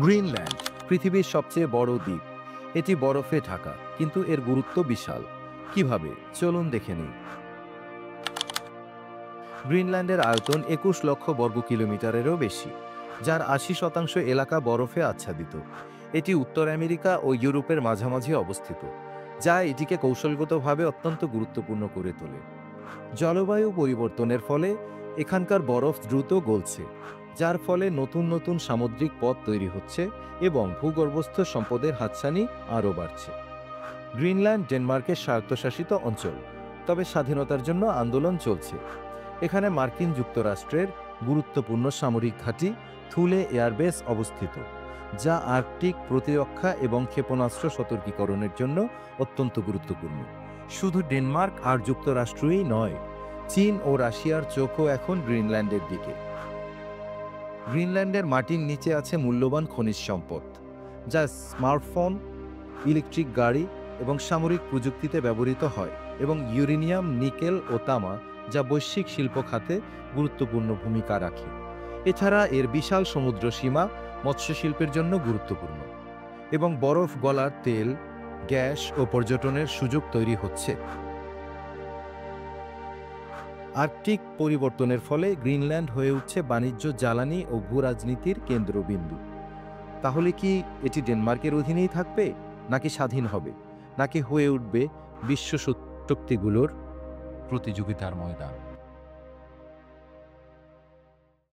Greenland পৃথিবীর সবচেয়ে বড় দ্বীপ। এটি বরফে ঢাকা, কিন্তু এর গুরুত্ব বিশাল। কিভাবে, চলুন দেখে নিই। গ্রিনল্যান্ডের আয়তন 21 লক্ষ বর্গ কিলোমিটারেরও বেশি, যার 80% এলাকা বরফে আচ্ছাদিত। এটি উত্তর আমেরিকা ও ইউরোপের মাঝামাঝি অবস্থিত, যা এটিকে কৌশলগতভাবে অত্যন্ত গুরুত্বপূর্ণ করে তোলে। জলবায়ু পরিবর্তনের ফলে এখানকার বরফ দ্রুত গলছে, যার ফলে নতুন নতুন সামুদ্রিক পথ তৈরি হচ্ছে এবং ভূগর্ভস্থ সম্পদের হাতছানি আরও বাড়ছে। গ্রিনল্যান্ড ডেনমার্কের স্বায়ত্তশাসিত অঞ্চল, তবে স্বাধীনতার জন্য আন্দোলন চলছে। এখানে মার্কিন যুক্তরাষ্ট্রের গুরুত্বপূর্ণ সামরিক ঘাঁটি থুলে এয়ারবেস অবস্থিত, যা আর্কটিক প্রতিরক্ষা এবং ক্ষেপণাস্ত্র সতর্কীকরণের জন্য অত্যন্ত গুরুত্বপূর্ণ। শুধু ডেনমার্ক আর যুক্তরাষ্ট্রই নয়, চীন ও রাশিয়ার চোখও এখন গ্রিনল্যান্ডের দিকে। গ্রিনল্যান্ডের মাটির নিচে আছে মূল্যবান খনিজ সম্পদ, যা স্মার্টফোন, ইলেকট্রিক গাড়ি এবং সামরিক প্রযুক্তিতে ব্যবহৃত হয়, এবং ইউরেনিয়াম, নিকেল ও তামা, যা বৈশ্বিক শিল্প খাতে গুরুত্বপূর্ণ ভূমিকা রাখে। এছাড়া এর বিশাল সমুদ্র সীমা মৎস্য শিল্পের জন্য গুরুত্বপূর্ণ, এবং বরফ গলার তেল, গ্যাস ও পর্যটনের সুযোগ তৈরি হচ্ছে। আর্কটিক পরিবর্তনের ফলে গ্রিনল্যান্ড হয়ে উঠছে বাণিজ্য, জ্বালানি ও ভূরাজনীতির কেন্দ্রবিন্দু। তাহলে কি এটি ডেনমার্কের অধীনেই থাকবে, নাকি স্বাধীন হবে, নাকি হয়ে উঠবে বিশ্ব শক্তিগুলোর প্রতিযোগিতার ময়দান?